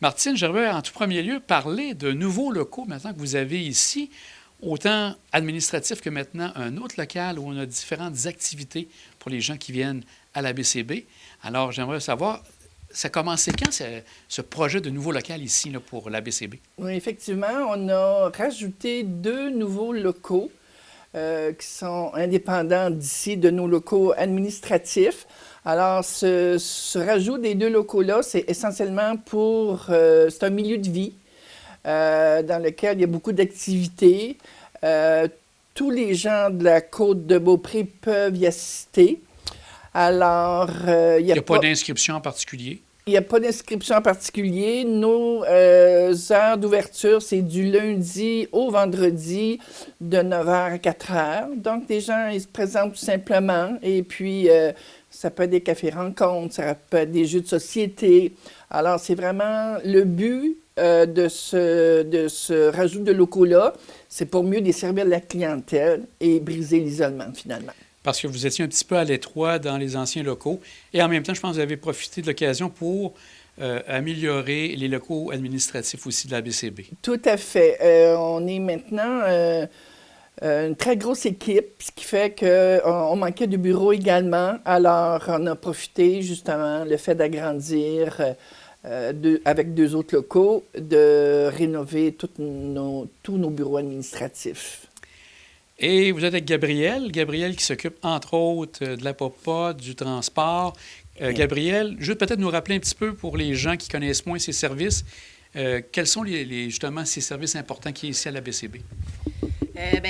Martine, j'aimerais en tout premier lieu parler de nouveaux locaux maintenant que vous avez ici, autant administratifs que maintenant un autre local où on a différentes activités pour les gens qui viennent à la BCB. Alors, j'aimerais savoir, ça a commencé quand ce projet de nouveau local ici là, pour la BCB? Oui, effectivement, on a rajouté 2 nouveaux locaux qui sont indépendants d'ici de nos locaux administratifs. Alors, ce rajout des 2 locaux-là, c'est essentiellement c'est un milieu de vie dans lequel il y a beaucoup d'activités. Euh, Tous les gens de la côte de Beaupré peuvent y assister. Alors, il n'y Il a n'y a pas pas, d'inscription en particulier. il y a pas d'inscription en particulier. Nos heures d'ouverture, c'est du lundi au vendredi de 9h à 4h. Donc, les gens, ils se présentent tout simplement. Et puis, ça peut être des cafés-rencontres, ça peut être des jeux de société. Alors, c'est vraiment le but de ce rajout de locaux-là, c'est pour mieux desservir la clientèle et briser l'isolement, finalement. Parce que vous étiez un petit peu à l'étroit dans les anciens locaux. Et en même temps, je pense que vous avez profité de l'occasion pour améliorer les locaux administratifs aussi de la BCB. Tout à fait. On est maintenant une très grosse équipe, ce qui fait qu'on manquait de bureaux également. Alors, on a profité justement le fait d'agrandir avec 2 autres locaux, de rénover tous nos bureaux administratifs. Et vous êtes avec Gabriel. Gabriel qui s'occupe entre autres de la popote, du transport. Gabriel, juste peut-être nous rappeler un petit peu pour les gens qui connaissent moins ces services, quels sont justement ces services importants qui est ici à la BCB?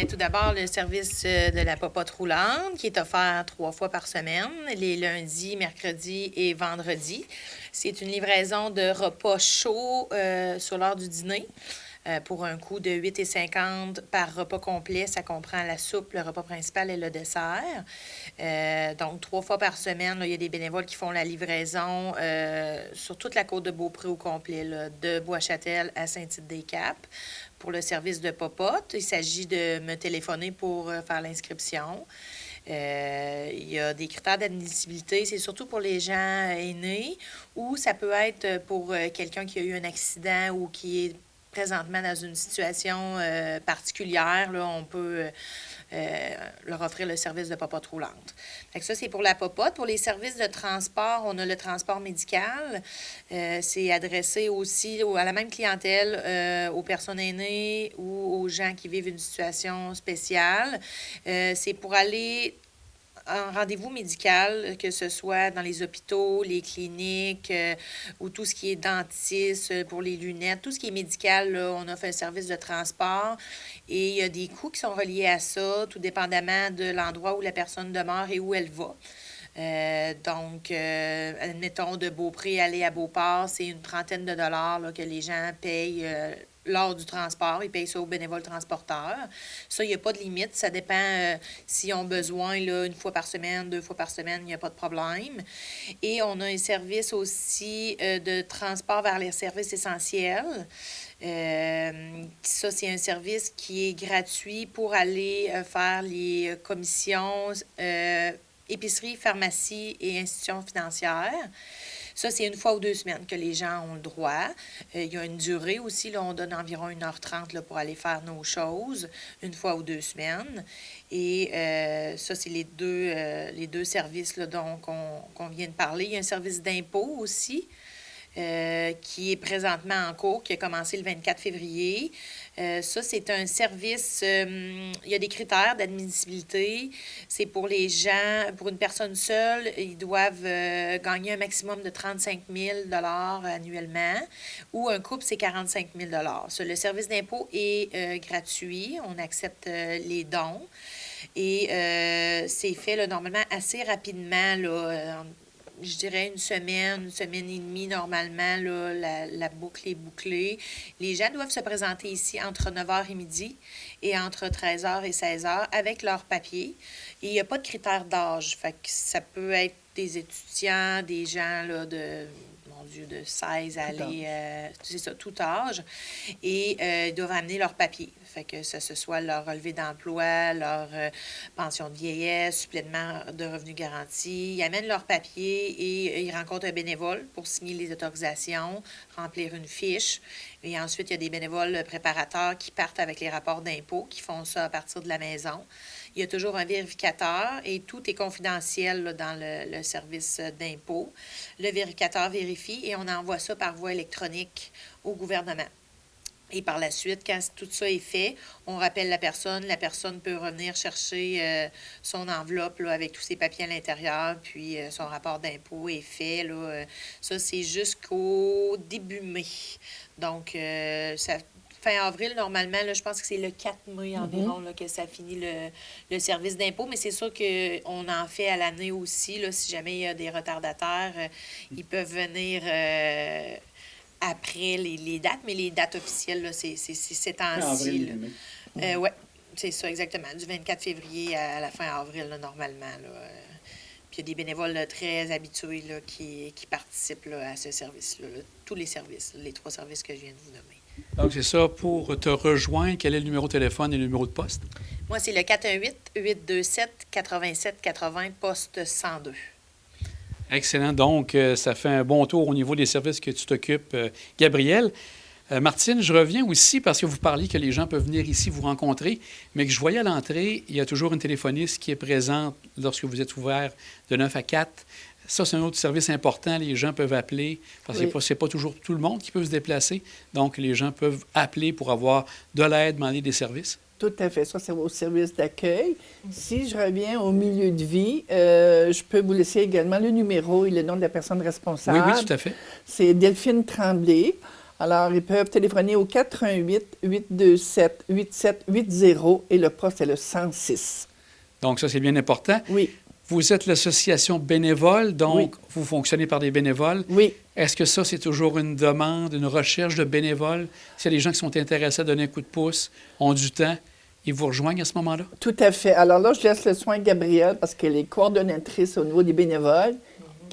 Tout d'abord, le service de la popote roulante qui est offert 3 fois par semaine, les lundis, mercredis et vendredis. C'est une livraison de repas chauds sur l'heure du dîner. Pour un coût de 8,50 par repas complet. Ça comprend la soupe, le repas principal et le dessert. Donc, 3 fois par semaine, là, il y a des bénévoles qui font la livraison sur toute la côte de Beaupré au complet, là, de Bois-Châtel à Saint-Tite-des-Caps. Pour le service de popote, il s'agit de me téléphoner pour faire l'inscription. Il y a des critères d'admissibilité, c'est surtout pour les gens aînés ou ça peut être pour quelqu'un qui a eu un accident ou qui est présentement dans une situation particulière, là, on peut leur offrir le service de popote roulante. Fait que ça, c'est pour la popote. Pour les services de transport, on a le transport médical. C'est adressé aussi à la même clientèle, aux personnes aînées ou aux gens qui vivent une situation spéciale. C'est pour aller un rendez-vous médical, que ce soit dans les hôpitaux, les cliniques ou tout ce qui est dentiste pour les lunettes, tout ce qui est médical, là, on offre un service de transport et il y a des coûts qui sont reliés à ça, tout dépendamment de l'endroit où la personne demeure et où elle va. Admettons, de Beaupré aller à Beauport, c'est une trentaine de dollars là, que les gens payent lors du transport. Ils payent ça aux bénévoles transporteurs. Ça, il n'y a pas de limite. Ça dépend s'ils ont besoin là, 1 fois par semaine, 2 fois par semaine, il n'y a pas de problème. Et on a un service aussi de transport vers les services essentiels. Ça, c'est un service qui est gratuit pour aller faire les commissions épicerie, pharmacie et institutions financières. Ça, c'est 1 fois ou 2 semaines que les gens ont le droit. Il y a une durée aussi. Là, on donne environ 1h30 là, pour aller faire nos choses, 1 fois ou 2 semaines. Et ça, c'est les deux services là, dont qu'on vient de parler. Il y a un service d'impôt aussi. Qui est présentement en cours, qui a commencé le 24 février. Ça, c'est un service, il y a des critères d'admissibilité. C'est pour les gens, pour une personne seule, ils doivent gagner un maximum de 35 000 annuellement, ou un couple, c'est 45 000 ça, le service d'impôt est gratuit, on accepte les dons. Et c'est fait là, normalement assez rapidement, là, je dirais 1 semaine et demie, normalement, là, la boucle est bouclée. Les gens doivent se présenter ici entre 9h et midi et entre 13h et 16h avec leurs papiers. Et il n'y a pas de critère d'âge. Fait que ça peut être des étudiants, des gens là, de Dieu, de 16 à Tout aller, c'est ça, tout âge. Et ils doivent amener leurs papiers. Fait que ça, ce soit leur relevé d'emploi, leur pension de vieillesse, supplément de revenus garantis. Ils amènent leurs papiers et ils rencontrent un bénévole pour signer les autorisations, remplir une fiche. Et ensuite, il y a des bénévoles préparateurs qui partent avec les rapports d'impôts, qui font ça à partir de la maison. Il y a toujours un vérificateur et tout est confidentiel là, dans le service d'impôt. Le vérificateur vérifie et on envoie ça par voie électronique au gouvernement. Et par la suite, quand tout ça est fait, on rappelle la personne. La personne peut revenir chercher son enveloppe là, avec tous ses papiers à l'intérieur, puis son rapport d'impôt est fait. Là, ça, c'est jusqu'au début mai. Donc, ça fin avril, normalement, là, je pense que c'est le 4 mai environ là, que ça finit le service d'impôt. Mais c'est sûr qu'on en fait à l'année aussi. Là, si jamais il y a des retardataires, ils peuvent venir après les dates. Mais les dates officielles, là, c'est ces temps-ci. Oui, c'est ça, exactement. Du 24 février à la fin avril, là, normalement. Là, puis il y a des bénévoles là, très habitués là, qui participent là, à ce service-là. Là, tous les services, les 3 services que je viens de vous nommer. Donc, c'est ça. Pour te rejoindre, quel est le numéro de téléphone et le numéro de poste? Moi, c'est le 418-827-8780, poste 102. Excellent. Donc, ça fait un bon tour au niveau des services que tu t'occupes, Gabrielle. Martine, je reviens aussi parce que vous parliez que les gens peuvent venir ici vous rencontrer, mais que je voyais à l'entrée, il y a toujours une téléphoniste qui est présente lorsque vous êtes ouvert de 9 à 4. Ça, c'est un autre service important. Les gens peuvent appeler, parce que c'est pas toujours tout le monde qui peut se déplacer. Donc, les gens peuvent appeler pour avoir de l'aide, demander des services. Tout à fait. Ça, c'est au service d'accueil. Si je reviens au milieu de vie, je peux vous laisser également le numéro et le nom de la personne responsable. Oui, tout à fait. C'est Delphine Tremblay. Alors, ils peuvent téléphoner au 418-827-8780 et le poste est le 106. Donc, ça, c'est bien important. Oui. Vous êtes l'association bénévole, donc vous fonctionnez par des bénévoles. Oui. Est-ce que ça, c'est toujours une demande, une recherche de bénévoles? S'il y a des gens qui sont intéressés à donner un coup de pouce, ont du temps, ils vous rejoignent à ce moment-là? Tout à fait. Alors là, je laisse le soin à Gabrielle parce qu'elle est coordonnatrice au niveau des bénévoles.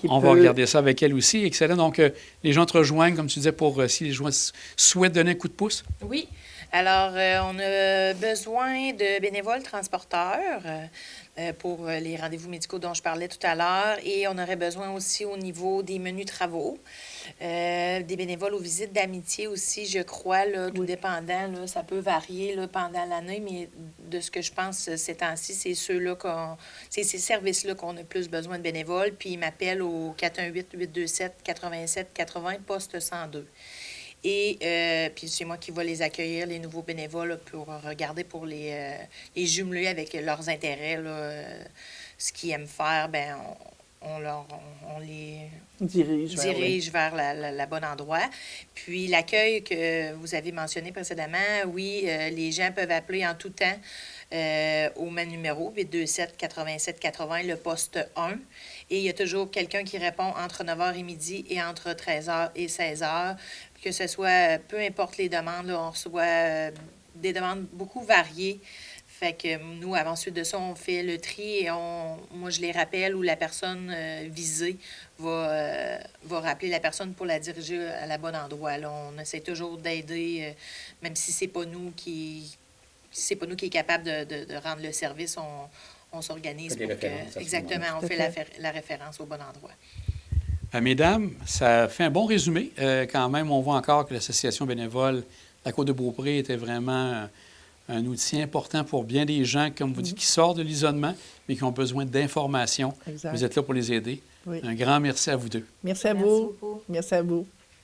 On va regarder ça avec elle aussi. Excellent. Donc, les gens te rejoignent, comme tu disais, pour si les gens souhaitent donner un coup de pouce? Oui. Alors, on a besoin de bénévoles transporteurs pour les rendez-vous médicaux dont je parlais tout à l'heure. Et on aurait besoin aussi au niveau des menus travaux. Des bénévoles aux visites d'amitié aussi, je crois, là, tout dépendant. Là, ça peut varier là, pendant l'année, mais de ce que je pense ces temps-ci, c'est ceux-là c'est ces services-là qu'on a plus besoin de bénévoles. Puis ils m'appellent au 418-827-8780, poste 102. Et puis c'est moi qui vais les accueillir, les nouveaux bénévoles, là, pour regarder, pour les jumeler avec leurs intérêts. Là, ce qu'ils aiment faire, bien, on les dirige vers la bonne endroit. Puis l'accueil que vous avez mentionné précédemment, oui, les gens peuvent appeler en tout temps au même numéro, 827-8780, le poste 1. Et il y a toujours quelqu'un qui répond entre 9h et midi et entre 13h et 16h. Que ce soit, peu importe les demandes, là, on reçoit des demandes beaucoup variées. Fait que nous, ensuite de ça, on fait le tri et moi, je les rappelle ou la personne visée va rappeler la personne pour la diriger à la bonne endroit. Là, on essaie toujours d'aider, même si c'est pas nous qui est capable de rendre le service, on s'organise pour que... Exactement, on fait la référence au bon endroit. Mesdames, ça fait un bon résumé. Quand même, on voit encore que l'association bénévole La Côte-de-Beaupré était vraiment un outil important pour bien des gens, comme vous dites, qui sortent de l'isolement, mais qui ont besoin d'informations. Vous êtes là pour les aider. Oui. Un grand merci à vous deux. Merci à vous. Merci à vous.